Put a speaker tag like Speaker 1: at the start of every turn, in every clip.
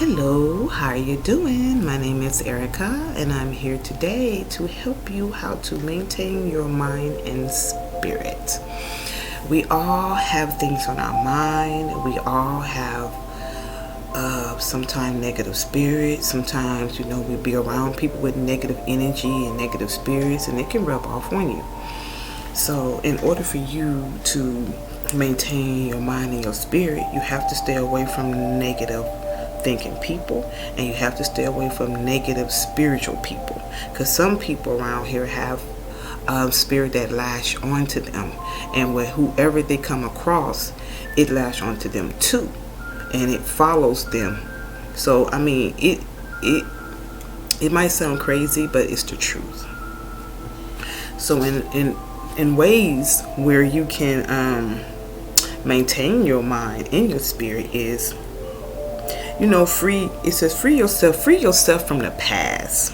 Speaker 1: Hello, how are you doing? My name is Erica and I'm here today to help you how to maintain your mind and spirit. We all have things on our mind. We all have sometimes negative spirits. Sometimes, we be around people with negative energy and negative spirits and it can rub off on you. So in order for you to maintain your mind and your spirit, you have to stay away from negative thinking people, and you have to stay away from negative spiritual people, because some people around here have spirit that lash onto them, and with whoever they come across, it lash onto them too, and it follows them. So I mean, it might sound crazy, but it's the truth. So in ways where you can maintain your mind and your spirit is, it says free yourself from the past,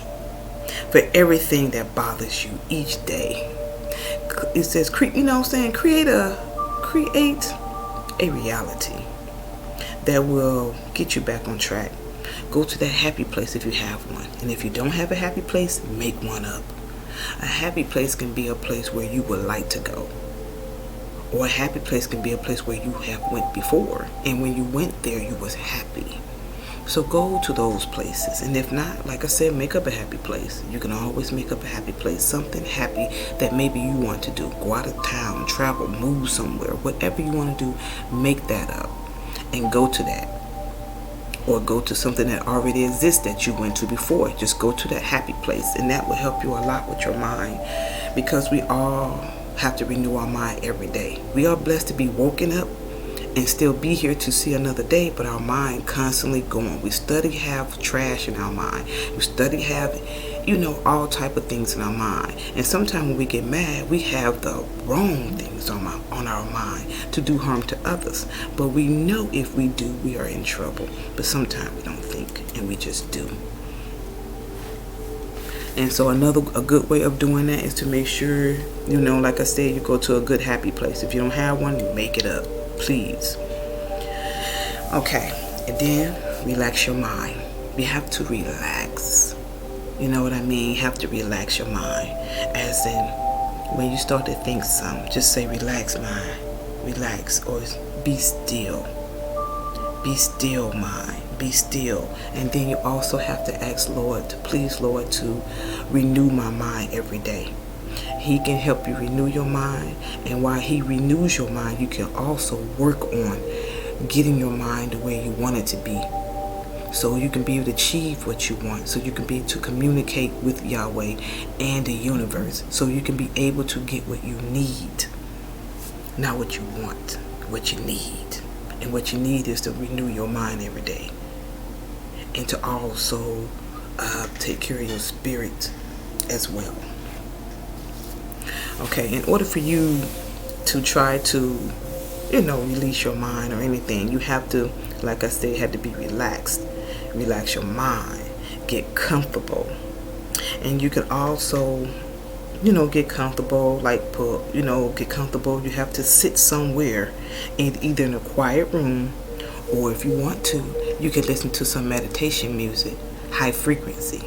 Speaker 1: for everything that bothers you each day. It says, create a reality that will get you back on track. Go to that happy place if you have one, and if you don't have a happy place, make one up. A happy place can be a place where you would like to go, or a happy place can be a place where you have went before, and when you went there you was happy. So go to those places, and if not, like I said, make up a happy place. You can always make up a happy place, something happy that maybe you want to do. Go out of town, travel, move somewhere, whatever you want to do, make that up and go to that. Or go to something that already exists that you went to before. Just go to that happy place, and that will help you a lot with your mind, because we all have to renew our mind every day. We are blessed to be woken up and still be here to see another day, but our mind constantly going. We study have trash in our mind. We study have, all type of things in our mind. And sometimes when we get mad, we have the wrong things on our mind to do harm to others. But we know if we do, we are in trouble. But sometimes we don't think, and we just do. And so a good way of doing that is to make sure, like I said, you go to a good happy place. If you don't have one, make it up, please. Okay, and then relax your mind. You have to relax. You know what I mean? You have to relax your mind. As in, when you start to think something, just say, relax mind, relax, or be still. Be still mind, be still. And then you also have to ask Lord, to renew my mind every day. He can help you renew your mind, and while he renews your mind, you can also work on getting your mind the way you want it to be, so you can be able to achieve what you want, so you can be able to communicate with Yahweh and the universe, so you can be able to get what you need, not what you want, what you need. And what you need is to renew your mind every day, and to also take care of your spirit as well. Okay, in order for you to try to, release your mind or anything, you have to, like I said, have to be relaxed. Relax your mind, get comfortable. And you can also, get comfortable, get comfortable. You have to sit somewhere, either in a quiet room, or if you want to, you can listen to some meditation music, high frequency,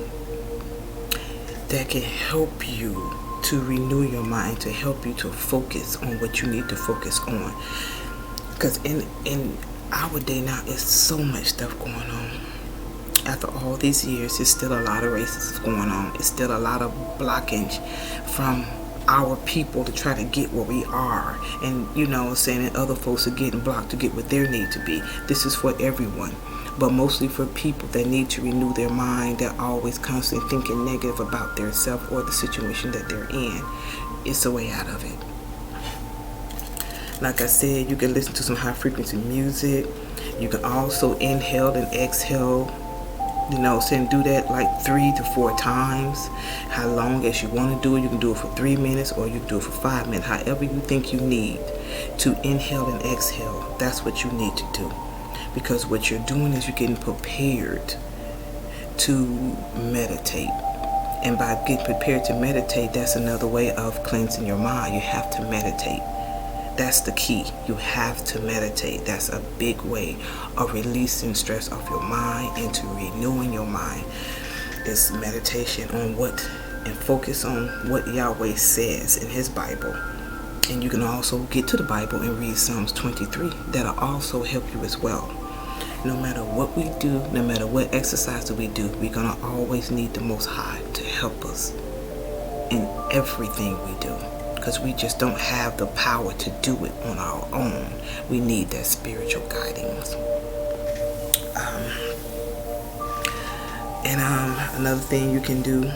Speaker 1: that can help you to renew your mind, to help you to focus on what you need to focus on. Because in our day now, it's so much stuff going on. After all these years, there's still a lot of racism going on. It's still a lot of blockage from our people to try to get where we are. And, saying that other folks are getting blocked to get what they need to be. This is for everyone, but mostly for people that need to renew their mind, that always constantly thinking negative about their self or the situation that they're in. It's a way out of it. Like I said, you can listen to some high frequency music. You can also inhale and exhale, do that like 3 to 4 times. How long as you want to do it. You can do it for 3 minutes, or you can do it for 5 minutes. However you think you need to inhale and exhale, that's what you need to do. Because what you're doing is you're getting prepared to meditate. And by getting prepared to meditate, that's another way of cleansing your mind. You have to meditate. That's the key. You have to meditate. That's a big way of releasing stress off your mind and to renewing your mind. It's meditation on what, and focus on what Yahweh says in his Bible. And you can also get to the Bible and read Psalms 23. That'll also help you as well. No matter what we do, no matter what exercise that we do, we're going to always need the Most High to help us in everything we do. Because we just don't have the power to do it on our own. We need that spiritual guidance. Another thing you can do,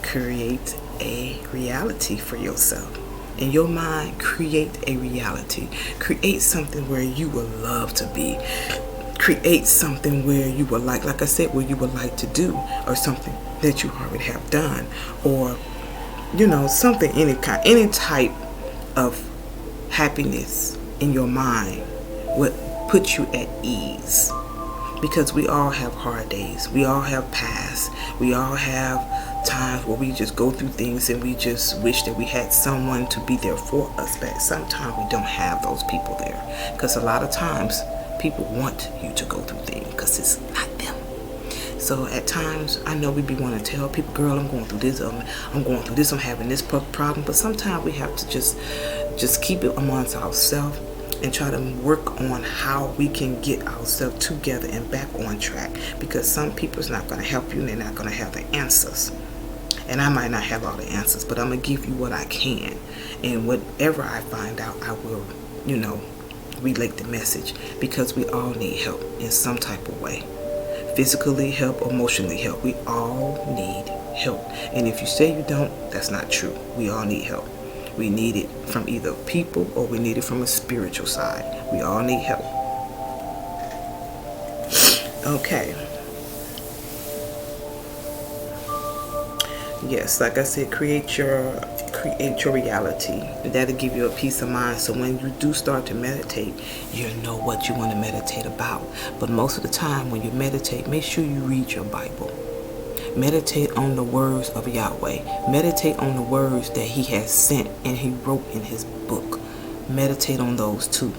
Speaker 1: create a reality for yourself. In your mind, create a reality. Create something where you would love to be. Create something where you would like I said, where you would like to do, or something that you already have done, or something, any type of happiness in your mind would put you at ease. Because we all have hard days. We all have pasts. We all have times where we just go through things and we just wish that we had someone to be there for us. But sometimes we don't have those people there. Because a lot of times people want you to go through things because it's not them. So at times, I know we be wanting to tell people, girl, I'm going through this, I'm going through this, I'm having this problem. But sometimes we have to just keep it amongst ourselves and try to work on how we can get ourselves together and back on track. Because some people's not going to help you and they're not going to have the answers. And I might not have all the answers, but I'm going to give you what I can. And whatever I find out, I will, relate the message. Because we all need help in some type of way. Physically help, emotionally help. We all need help. And if you say you don't, that's not true. We all need help. We need it from either people or we need it from a spiritual side. We all need help. Okay. Yes, like I said, create your reality. That'll give you a peace of mind. So when you do start to meditate, you'll know what you want to meditate about. But most of the time when you meditate, make sure you read your Bible. Meditate on the words of Yahweh. Meditate on the words that he has sent and he wrote in his book. Meditate on those too.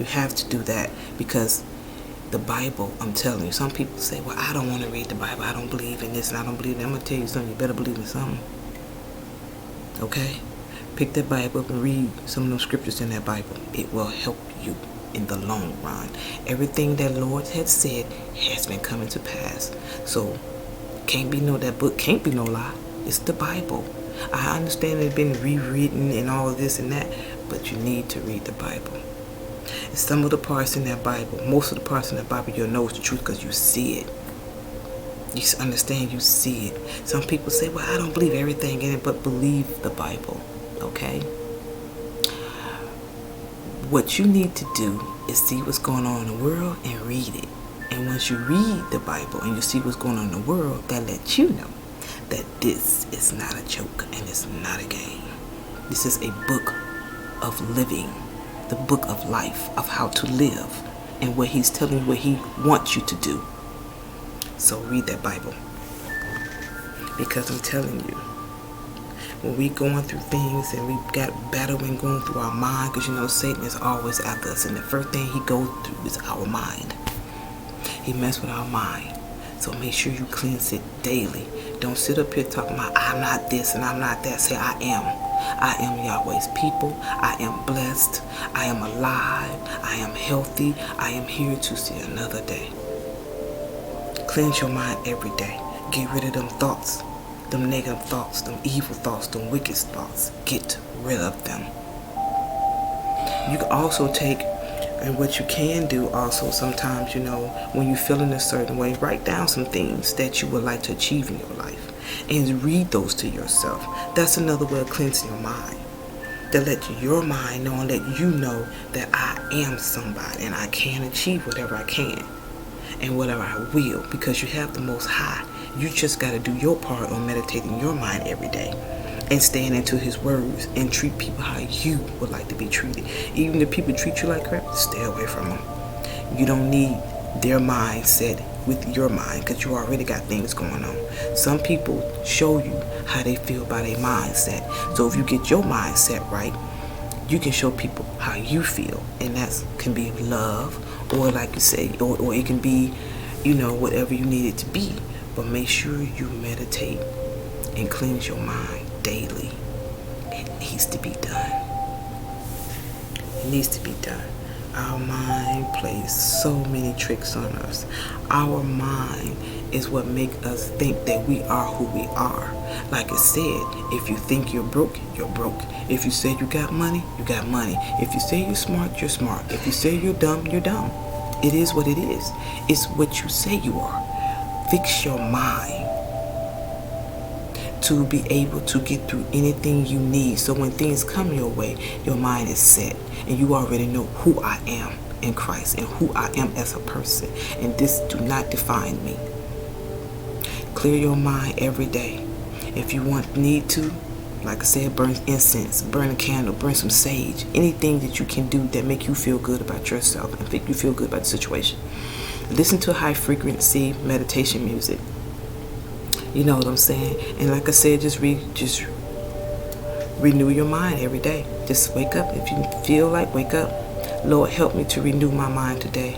Speaker 1: You have to do that because the Bible, I'm telling you, some people say, well, I don't want to read the Bible. I don't believe in this and I don't believe in that. I'm going to tell you something. You better believe in something. Okay? Pick that Bible up and read some of those scriptures in that Bible. It will help you in the long run. Everything that Lord had said has been coming to pass. So, that book can't be no lie. It's the Bible. I understand it's been rewritten and all of this and that, but you need to read the Bible. And some of the parts in that Bible, most of the parts in that Bible, you'll know it's the truth because you see it. You understand, you see it. Some people say, well, I don't believe everything in it, but believe the Bible, okay? What you need to do is see what's going on in the world and read it. And once you read the Bible and you see what's going on in the world, that lets you know that this is not a joke and it's not a game. This is a book of living, the book of life, of how to live, and what he's telling you what he wants you to do. So read that Bible. Because I'm telling you, when we going through things and we got battling going through our mind, because Satan is always after us, and the first thing he goes through is our mind. He messes with our mind. So make sure you cleanse it daily. Don't sit up here talking about I'm not this and I'm not that. Say I am. I am Yahweh's people. I am blessed. I am alive. I am healthy. I am here to see another day. Cleanse your mind every day. Get rid of them thoughts. Them negative thoughts. Them evil thoughts. Them wicked thoughts. Get rid of them. You can also take, and what you can do also sometimes, when you're feeling a certain way, write down some things that you would like to achieve in your life and read those to yourself. That's another way of cleansing your mind. To let your mind know and let you know that I am somebody and I can achieve whatever I can and whatever I will, because you have the Most High. You just got to do your part on meditating your mind every day and staying into his words and treat people how you would like to be treated. Even if people treat you like crap, stay away from them. You don't need their mindset with your mind because you already got things going on. Some people show you how they feel by their mindset. So if you get your mindset right you can show people how you feel, and that can be love, or like you say, or it can be, whatever you need it to be. But make sure you meditate and cleanse your mind daily. It needs to be done. It needs to be done. Our mind plays so many tricks on us. Our mind is what makes us think that we are who we are. Like I said, if you think you're broke, you're broke. If you say you got money, you got money. If you say you're smart, you're smart. If you say you're dumb, you're dumb. It is what it is. It's what you say you are. Fix your mind to be able to get through anything you need. So when things come your way, your mind is set, and you already know who I am in Christ and who I am as a person, and this do not define me. Clear your mind every day. If you need to, like I said, burn incense, burn a candle, burn some sage, anything that you can do that make you feel good about yourself and make you feel good about the situation. Listen to high frequency meditation music. You know what I'm saying? And like I said, just renew your mind every day. Just wake up. If you feel like, wake up. Lord, help me to renew my mind today.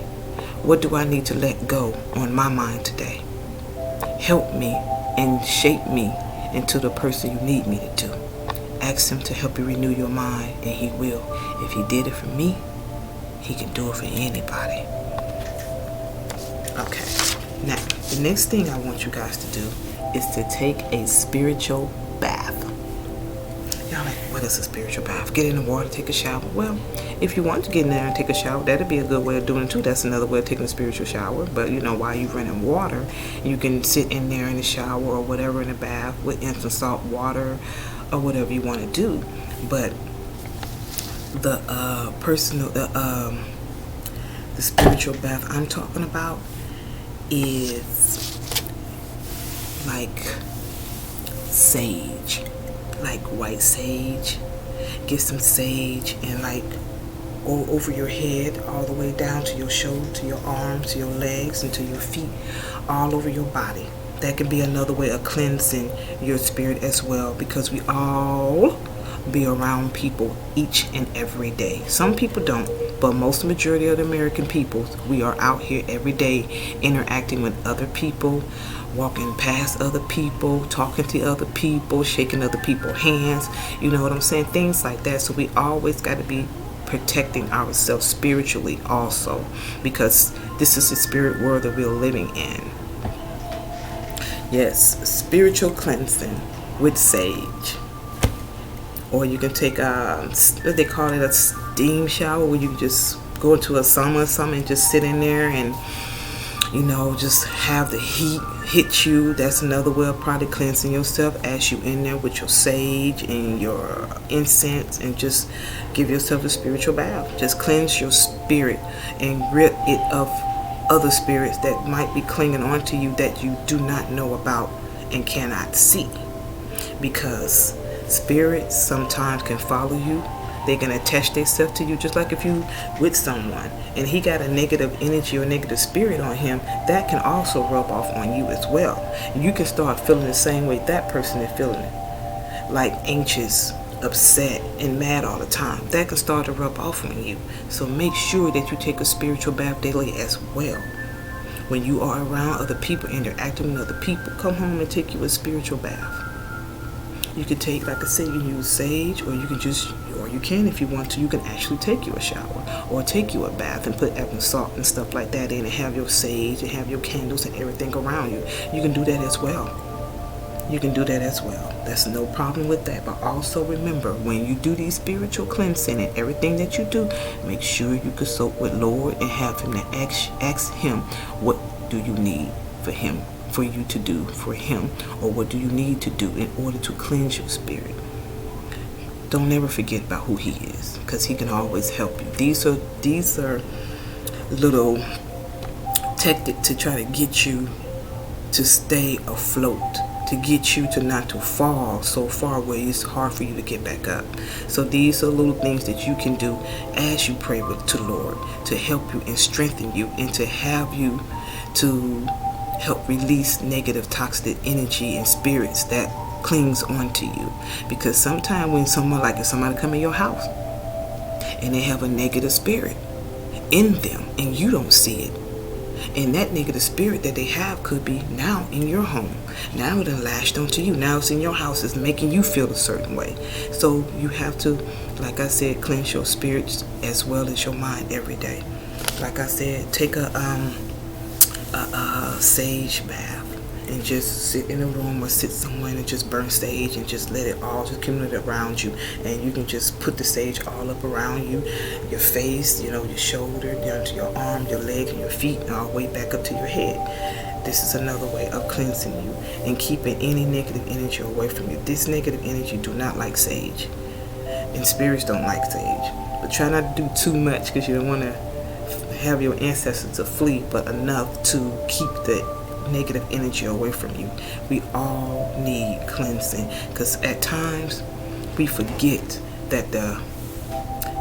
Speaker 1: What do I need to let go on my mind today? Help me and shape me into the person you need me to do. Ask him to help you renew your mind, and he will. If he did it for me, he can do it for anybody. Okay. Now, the next thing I want you guys to do is to take a spiritual bath. Y'all like, what is a spiritual bath? Get in the water, take a shower. Well, if you want to get in there and take a shower, that'd be a good way of doing it too. That's another way of taking a spiritual shower. But while you're running water, you can sit in there in the shower or whatever in the bath with instant salt water or whatever you want to do. But the the spiritual bath I'm talking about is like sage, like white sage. Get some sage and go over your head all the way down to your shoulder, to your arms, to your legs, and to your feet, all over your body. That can be another way of cleansing your spirit as well, because we all be around people each and every day. Some people don't, but most majority of the American people, we are out here every day interacting with other people, walking past other people, talking to other people, shaking other people's hands, you know what I'm saying? Things like that. So we always got to be protecting ourselves spiritually also, because this is the spirit world that we're living in. Yes, spiritual cleansing with sage. Or you can take what they call it, a steam shower, where you just go into a sauna or something and just sit in there and just have the heat hit you. That's another way of probably cleansing yourself, as you in there with your sage and your incense, and just give yourself a spiritual bath. Just cleanse your spirit and rid it of other spirits that might be clinging on to you that you do not know about and cannot see. Because spirits sometimes can follow you. They can attach themselves to you, just like if you with someone and he got a negative energy or negative spirit on him, that can also rub off on you as well. You can start feeling the same way that person is feeling, like anxious, upset, and mad all the time. That can start to rub off on you. So make sure that you take a spiritual bath daily as well. When you are around other people, interacting with other people, come home and take you a spiritual bath. You can take, like I said, you can use sage, or you can, if you want to, you can actually take you a shower or take you a bath and put Epsom salt and stuff like that in, and have your sage and have your candles and everything around you. You can do that as well. That's no problem with that. But also remember, when you do these spiritual cleansing and everything that you do, make sure you consult with Lord and have him to ask him, what do you need for you to do for him, or what do you need to do in order to cleanse your spirit. Don't ever forget about who he is, because he can always help you. These are little tactics to try to get you to stay afloat, to get you to not to fall so far where it's hard for you to get back up. So these are little things that you can do as you pray to the Lord, to help you and strengthen you, and to have you to help release negative toxic energy and spirits that clings onto you. Because sometimes when if somebody come in your house and they have a negative spirit in them and you don't see it. And that negative spirit that they have could be now in your home. Now it done lashed onto you. Now it's in your house. It's making you feel a certain way. So you have to, like I said, cleanse your spirits as well as your mind every day. Like I said, take a sage bath and just sit in a room or sit somewhere and just burn sage and just let it all just accumulate around you. And you can just put the sage all up around you, your face, your shoulder, down to your arm, your leg, and your feet, and all the way back up to your head. This is another way of cleansing you and keeping any negative energy away from you. This negative energy do not like sage, and spirits don't like sage. But try not to do too much, because you don't want to have your ancestors to flee, but enough to keep the negative energy away from you. We all need cleansing, because at times we forget that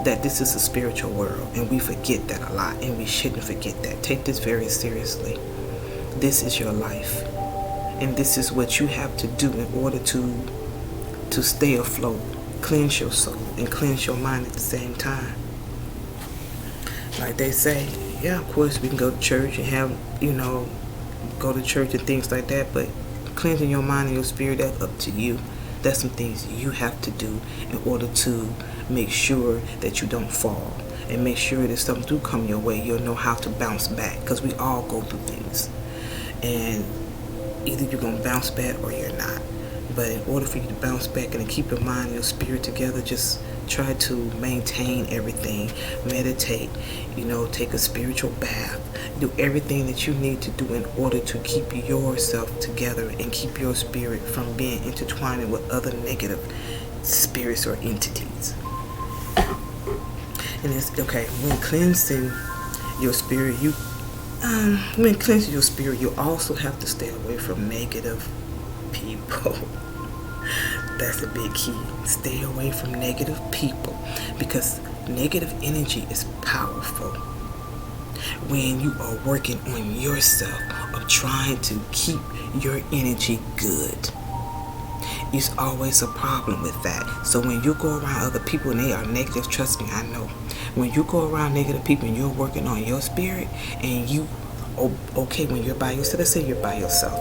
Speaker 1: this is a spiritual world, and we forget that a lot, and we shouldn't forget that. Take this very seriously. This is your life, and this is what you have to do in order to stay afloat. Cleanse your soul and cleanse your mind at the same time. Like they say, yeah, of course we can go to church and have, go to church and things like that, but cleansing your mind and your spirit, that's up to you. That's some things you have to do in order to make sure that you don't fall, and make sure that something do come your way, you'll know how to bounce back, because we all go through things, and either you're going to bounce back or you're not. But in order for you to bounce back and to keep your mind and your spirit together, just try to maintain everything. Meditate, take a spiritual bath. Do everything that you need to do in order to keep yourself together and keep your spirit from being intertwined with other negative spirits or entities. And it's okay, when cleansing your spirit, you also have to stay away from negative people. That's a big key. Stay away from negative people, because negative energy is powerful. When you are working on yourself, of trying to keep your energy good, it's always a problem with that. So when you go around other people and they are negative, trust me, I know. When you go around negative people and you're working on your spirit, and you, okay, when you're by yourself, let's say you're by yourself,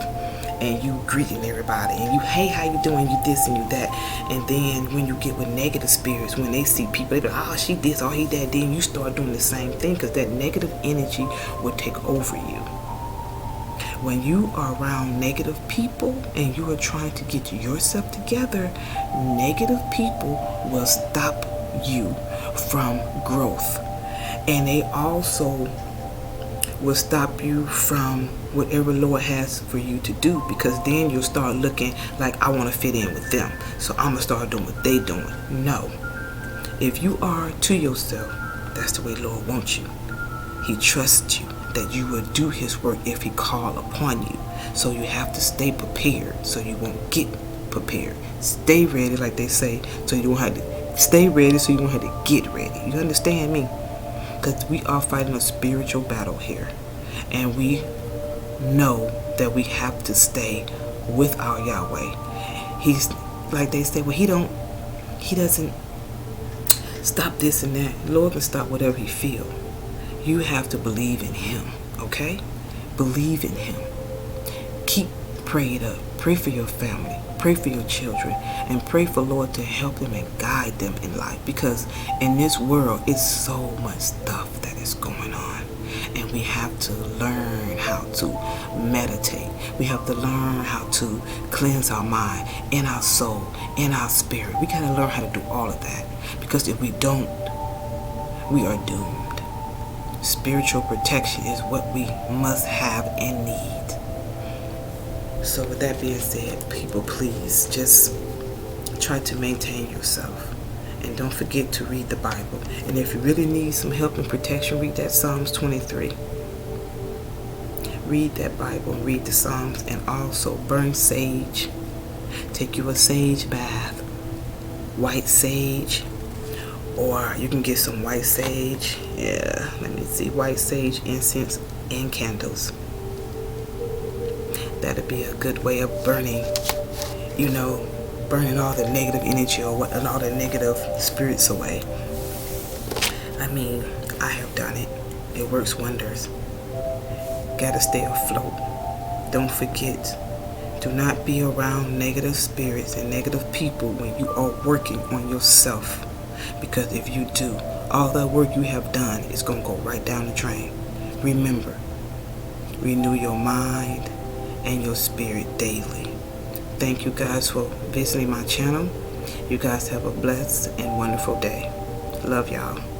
Speaker 1: and you greeting everybody, and you, hey, how you doing, you this and you that, and then when you get with negative spirits, when they see people, they be like, oh, she this, oh, he that, then you start doing the same thing, because that negative energy will take over you. When you are around negative people and you are trying to get yourself together, negative people will stop you from growth, and they also will stop you from whatever Lord has for you to do, because then you'll start looking like, I want to fit in with them, so I'm going to start doing what they doing. No. If you are to yourself, that's the way Lord wants you. He trusts you that you will do his work if he call upon you. So you have to stay prepared so you won't get prepared. Stay ready, like they say, so you don't have to stay ready so you don't have to get ready. You understand me? Because we are fighting a spiritual battle here, and we know that we have to stay with our Yahweh. He's, like they say, well, he doesn't stop this and that. Lord can stop whatever he feel. You have to believe in him, okay? Believe in him. Keep prayed up. Pray for your family. Pray for your children, and pray for Lord to help them and guide them in life, because in this world it's so much stuff that is going on, and we have to learn how to meditate. We have to learn how to cleanse our mind and our soul and our spirit. We gotta learn how to do all of that, because if we don't, we are doomed. Spiritual protection is what we must have and need. So with that being said, people, please just try to maintain yourself, and don't forget to read the Bible. And if you really need some help and protection, read that Psalms 23. Read that Bible, read the Psalms, and also burn sage. Take you a sage bath, white sage, or you can get some white sage. Yeah, let me see, white sage, incense, and candles. That'd be a good way of burning, burning all the negative energy and all the negative spirits away. I mean, I have done it. It works wonders. Gotta stay afloat. Don't forget, do not be around negative spirits and negative people when you are working on yourself. Because if you do, all the work you have done is going to go right down the drain. Remember, renew your mind and your spirit daily. Thank you guys for visiting my channel. You guys have a blessed and wonderful day. Love y'all.